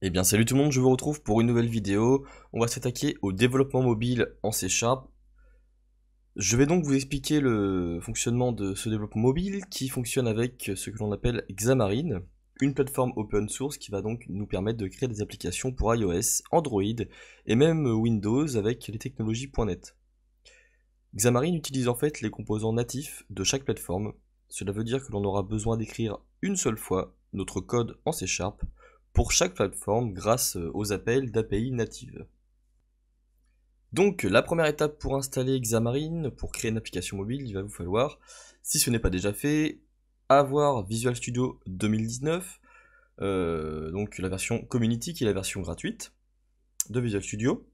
Eh bien salut tout le monde, je vous retrouve pour une nouvelle vidéo. On va s'attaquer au développement mobile en C#. Je vais donc vous expliquer le fonctionnement de ce développement mobile qui fonctionne avec ce que l'on appelle Xamarin, une plateforme open source qui va donc nous permettre de créer des applications pour iOS, Android et même Windows avec les technologies .NET. Xamarin utilise en fait les composants natifs de chaque plateforme. Cela veut dire que l'on aura besoin d'écrire une seule fois notre code en C# pour chaque plateforme grâce aux appels d'API natives. Donc la première étape pour installer Xamarin, pour créer une application mobile, il va vous falloir, si ce n'est pas déjà fait, avoir Visual Studio 2019, donc la version Community qui est la version gratuite de Visual Studio.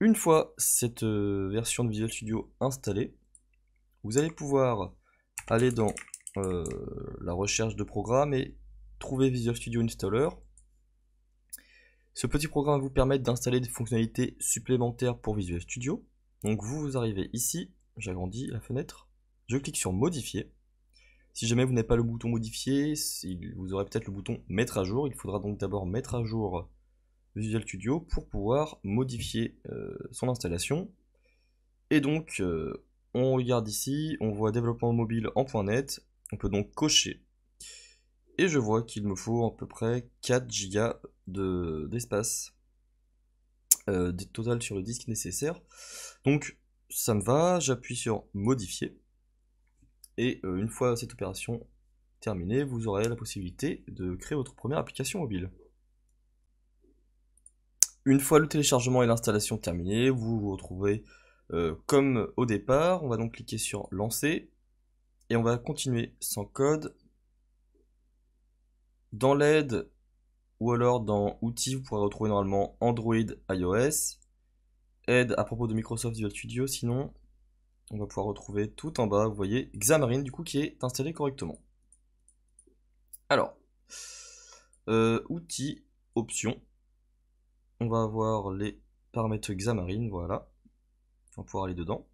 Une fois cette version de Visual Studio installée, vous allez pouvoir aller dans la recherche de programmes et trouver Visual Studio Installer. Ce petit programme va vous permettre d'installer des fonctionnalités supplémentaires pour Visual Studio. Donc vous arrivez ici, j'agrandis la fenêtre, je clique sur modifier. Si jamais vous n'avez pas le bouton modifier, vous aurez peut-être le bouton mettre à jour. Il faudra donc d'abord mettre à jour Visual Studio pour pouvoir modifier son installation. Et donc on regarde ici, on voit développement mobile en .NET, on peut donc cocher. Et je vois qu'il me faut à peu près 4 Go d'espace total sur le disque nécessaire. Donc ça me va, j'appuie sur modifier. Et une fois cette opération terminée, vous aurez la possibilité de créer votre première application mobile. Une fois le téléchargement et l'installation terminés, vous vous retrouvez comme au départ. On va donc cliquer sur lancer et on va continuer sans code. Dans l'aide ou alors dans outils, vous pourrez retrouver normalement Android, iOS, aide à propos de Microsoft Visual Studio. Sinon, on va pouvoir retrouver tout en bas, vous voyez, Xamarin du coup qui est installé correctement. Alors, outils, options, on va avoir les paramètres Xamarin, voilà, on va pouvoir aller dedans.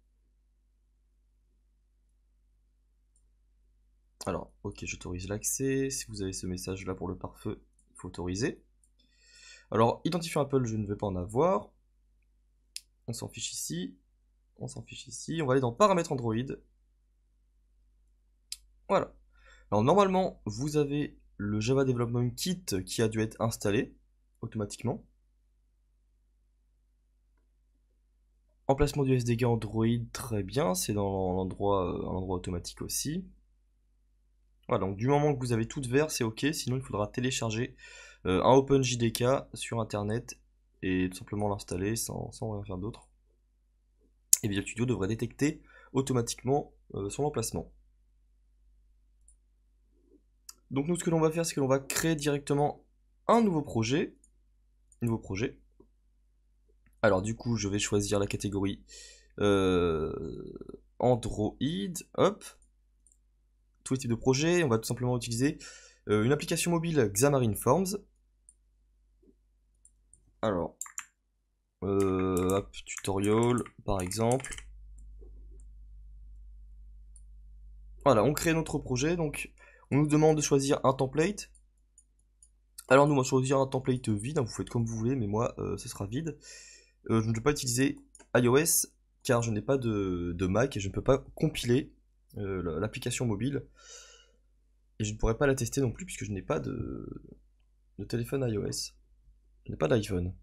Alors, ok, j'autorise l'accès. Si vous avez ce message là pour le pare-feu, il faut autoriser. Alors, identifiant Apple, je ne vais pas en avoir. On s'en fiche ici. On s'en fiche ici. On va aller dans paramètres Android. Voilà. Alors, normalement, vous avez le Java Development Kit qui a dû être installé automatiquement. Emplacement du SDK Android, très bien. C'est dans l'endroit automatique aussi. Voilà, donc du moment que vous avez tout vert, c'est ok. Sinon, il faudra télécharger un OpenJDK sur internet et tout simplement l'installer sans rien faire d'autre. Et Visual Studio devrait détecter automatiquement son emplacement. Donc nous, ce que l'on va faire, c'est que l'on va créer directement un nouveau projet. Alors du coup, je vais choisir la catégorie Android. Hop. Tous les types de projets. On va tout simplement utiliser une application mobile Xamarin Forms. Alors, app tutorial par exemple. Voilà, on crée notre projet, donc on nous demande de choisir un template. Alors nous, on va choisir un template vide, hein, vous faites comme vous voulez, mais moi, ce sera vide. Je ne vais pas utiliser iOS, car je n'ai pas de Mac et je ne peux pas compiler l'application mobile. Et je ne pourrais pas la tester non plus, puisque je n'ai pas de téléphone iOS. Je n'ai pas d'iPhone.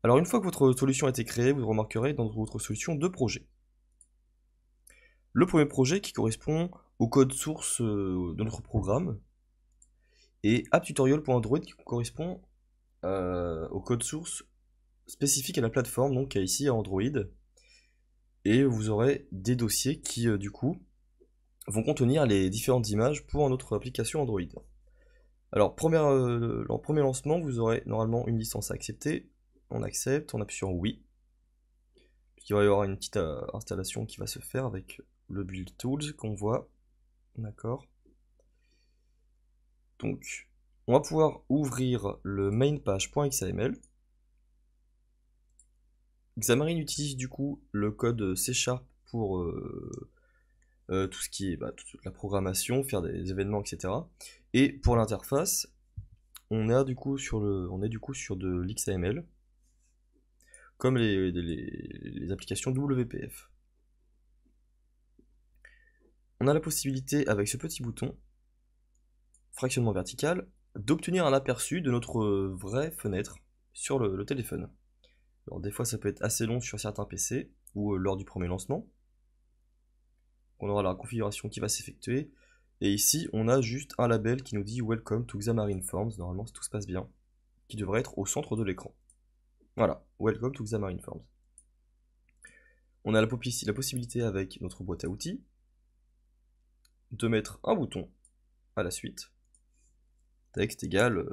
Alors une fois que votre solution a été créée, vous remarquerez dans votre solution deux projets. Le premier projet qui correspond au code source de notre programme, et apptutorial.android qui correspond au code source spécifique à la plateforme, donc ici à Android. Et vous aurez des dossiers qui du coup vont contenir les différentes images pour notre application Android. Alors en premier lancement, vous aurez normalement une licence à accepter. On accepte, on appuie sur oui. Il va y avoir une petite installation qui va se faire avec le build tools qu'on voit. D'accord. Donc, on va pouvoir ouvrir le mainpage.xaml. Xamarin utilise du coup le code C# pour tout ce qui est toute la programmation, faire des événements, etc. Et pour l'interface, on est du coup sur de l'XAML, comme les applications WPF. On a la possibilité, avec ce petit bouton, fractionnement vertical, d'obtenir un aperçu de notre vraie fenêtre sur le téléphone. Alors des fois ça peut être assez long sur certains PC, ou lors du premier lancement. On aura la configuration qui va s'effectuer, et ici on a juste un label qui nous dit Welcome to Xamarin Forms, normalement si tout se passe bien, qui devrait être au centre de l'écran. Voilà, Welcome to Xamarin Forms. On a la possibilité avec notre boîte à outils de mettre un bouton à la suite, texte égal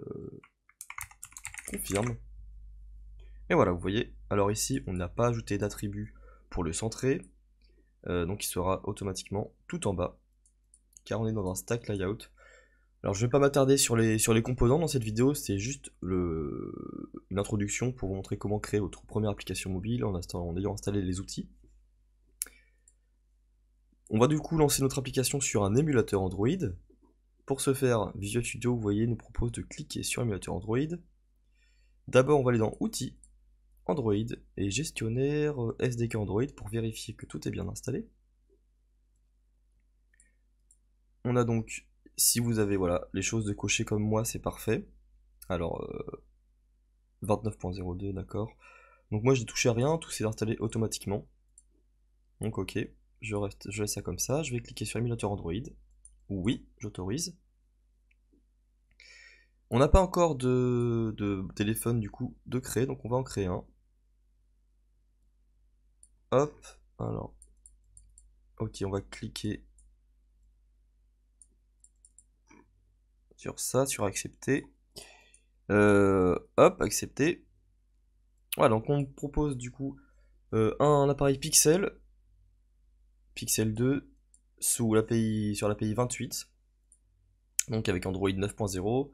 confirme. Et voilà, vous voyez, alors ici on n'a pas ajouté d'attribut pour le centrer, donc il sera automatiquement tout en bas, car on est dans un stack layout. Alors je ne vais pas m'attarder sur les composants dans cette vidéo, c'est juste une introduction pour vous montrer comment créer votre première application mobile en ayant installé les outils. On va du coup lancer notre application sur un émulateur Android. Pour ce faire, Visual Studio, vous voyez, nous propose de cliquer sur émulateur Android. D'abord on va aller dans Outils, Android et Gestionnaire SDK Android pour vérifier que tout est bien installé. On a donc, si vous avez voilà, les choses de cocher comme moi, c'est parfait. Alors, 29.02, d'accord. Donc moi j'ai touché à rien, tout s'est installé automatiquement. Donc ok, je laisse ça comme ça. Je vais cliquer sur émulateur Android. Oui, j'autorise. On n'a pas encore de téléphone du coup de créer, donc on va en créer un. Hop, alors. Ok, on va cliquer sur ça, sur accepter. Hop, accepter. Voilà, donc on propose du coup un appareil Pixel 2 sur l'API 28, donc avec Android 9.0,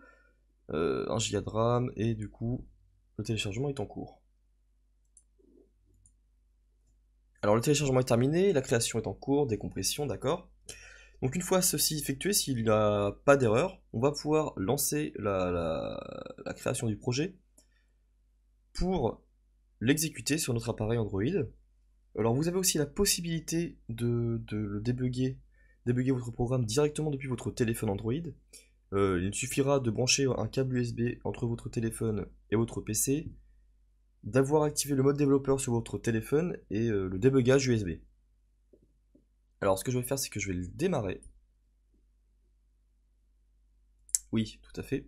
1 Go de RAM, et du coup le téléchargement est en cours. Alors le téléchargement est terminé, la création est en cours, décompression, d'accord. Donc une fois ceci effectué, s'il n'y a pas d'erreur, on va pouvoir lancer la création du projet pour l'exécuter sur notre appareil Android. Alors vous avez aussi la possibilité de le débugger votre programme directement depuis votre téléphone Android. Il suffira de brancher un câble USB entre votre téléphone et votre PC, d'avoir activé le mode développeur sur votre téléphone et le débugage USB. Alors ce que je vais faire, c'est que je vais le démarrer. Oui, tout à fait.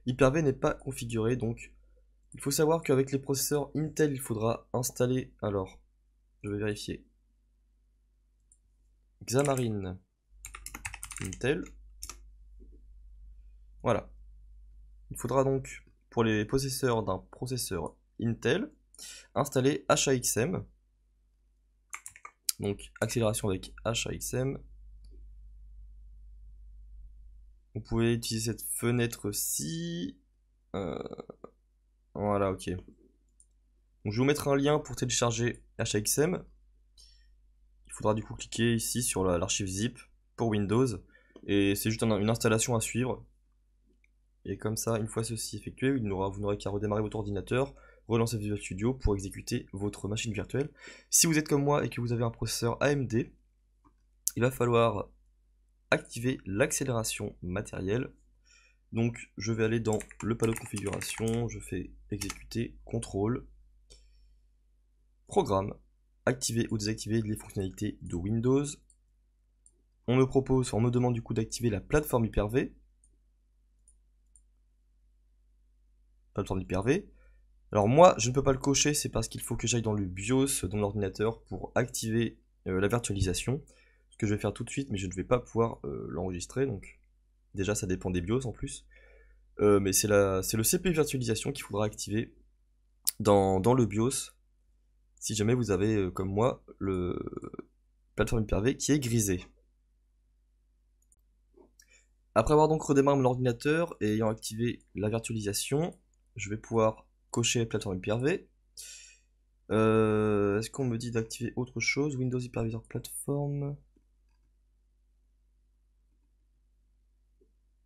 Hyper-V n'est pas configuré, donc il faut savoir qu'avec les processeurs Intel, il faudra installer, alors je vais vérifier, Xamarin Intel. Voilà. Il faudra donc, pour les possesseurs d'un processeur Intel, installer HAXM. Donc accélération avec HAXM. Vous pouvez utiliser cette fenêtre-ci. Voilà, ok. Donc je vais vous mettre un lien pour télécharger HAXM. Il faudra du coup cliquer ici sur l'archive zip pour Windows. Et c'est juste une installation à suivre. Et comme ça, une fois ceci effectué, vous n'aurez qu'à redémarrer votre ordinateur, relancer Visual Studio pour exécuter votre machine virtuelle. Si vous êtes comme moi et que vous avez un processeur AMD, il va falloir activer l'accélération matérielle. Donc je vais aller dans le panneau de configuration, je fais exécuter, contrôle, programme, activer ou désactiver les fonctionnalités de Windows. On me demande du coup d'activer la plateforme Hyper-V. Plateforme Hyper-V. Alors moi, je ne peux pas le cocher, c'est parce qu'il faut que j'aille dans le BIOS de mon ordinateur pour activer la virtualisation. Ce que je vais faire tout de suite, mais je ne vais pas pouvoir l'enregistrer, donc déjà ça dépend des BIOS en plus. Mais c'est le CPU virtualisation qu'il faudra activer dans le BIOS, si jamais vous avez, comme moi, le plateforme Hyper-V qui est grisé. Après avoir donc redémarré mon ordinateur et ayant activé la virtualisation, je vais pouvoir cocher plateforme Hyper-V. Est-ce qu'on me dit d'activer autre chose? Windows Hypervisor Platform.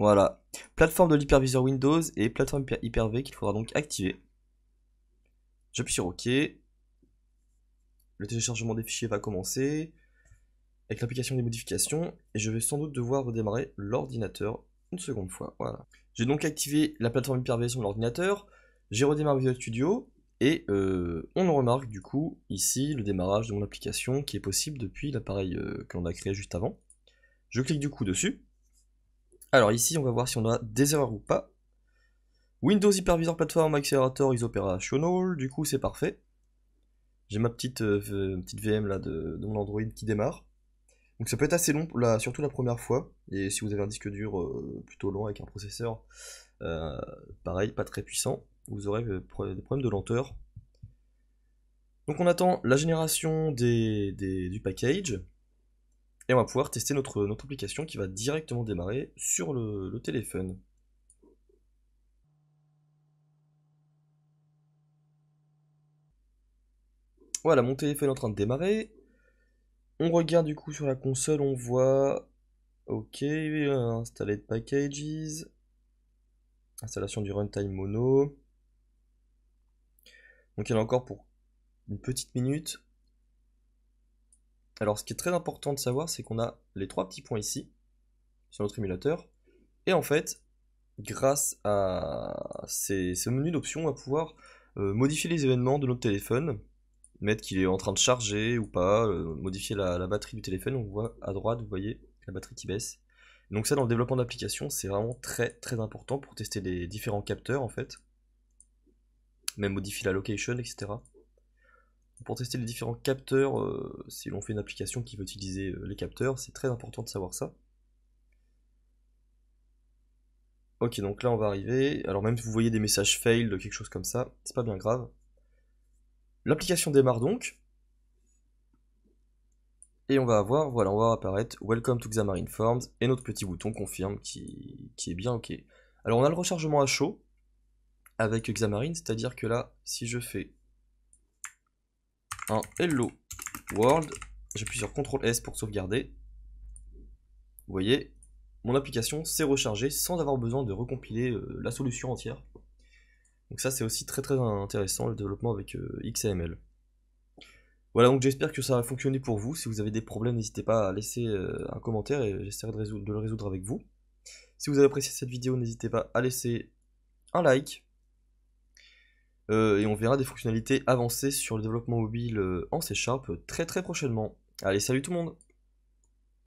Voilà. Plateforme de l'hyperviseur Windows et plateforme Hyper-V qu'il faudra donc activer. J'appuie sur OK. Le téléchargement des fichiers va commencer avec l'application des modifications et je vais sans doute devoir redémarrer l'ordinateur une seconde fois. Voilà. J'ai donc activé la plateforme Hyper-V sur l'ordinateur, j'ai redémarré Visual Studio et on remarque du coup ici le démarrage de mon application qui est possible depuis l'appareil que l'on a créé juste avant. Je clique du coup dessus. Alors ici on va voir si on a des erreurs ou pas. Windows Hypervisor Platform Accelerator is operational, du coup c'est parfait. J'ai ma petite VM là de mon Android qui démarre. Donc ça peut être assez long, là, surtout la première fois. Et si vous avez un disque dur plutôt lent avec un processeur, pareil, pas très puissant, vous aurez des problèmes de lenteur. Donc on attend la génération du package. Et on va pouvoir tester notre application qui va directement démarrer sur le téléphone. Voilà, mon téléphone est en train de démarrer. On regarde du coup sur la console, on voit... Ok, installer packages. Installation du runtime mono. Donc il y en a encore pour une petite minute. Alors ce qui est très important de savoir, c'est qu'on a les trois petits points ici, sur notre émulateur. Et en fait, grâce à ce menu d'options, on va pouvoir modifier les événements de notre téléphone, mettre qu'il est en train de charger ou pas, modifier la batterie du téléphone. On voit à droite, vous voyez, la batterie qui baisse. Donc ça, dans le développement d'application, c'est vraiment très très important pour tester les différents capteurs en fait. Même modifier la location, etc. Pour tester les différents capteurs, si l'on fait une application qui veut utiliser les capteurs, c'est très important de savoir ça. Ok, donc là on va arriver. Alors même si vous voyez des messages fail, quelque chose comme ça, c'est pas bien grave. L'application démarre donc. Et on va avoir, voilà, on va apparaître Welcome to Xamarin Forms et notre petit bouton confirme qui est bien ok. Alors on a le rechargement à chaud avec Xamarin, c'est-à-dire que là, si je fais un Hello World, j'appuie sur CTRL S pour sauvegarder. Vous voyez, mon application s'est rechargée sans avoir besoin de recompiler la solution entière. Donc ça c'est aussi très très intéressant le développement avec XAML. Voilà, donc j'espère que ça va fonctionner pour vous. Si vous avez des problèmes, n'hésitez pas à laisser un commentaire et j'essaierai de le résoudre avec vous. Si vous avez apprécié cette vidéo, n'hésitez pas à laisser un like. Et on verra des fonctionnalités avancées sur le développement mobile en C# très très prochainement. Allez, salut tout le monde!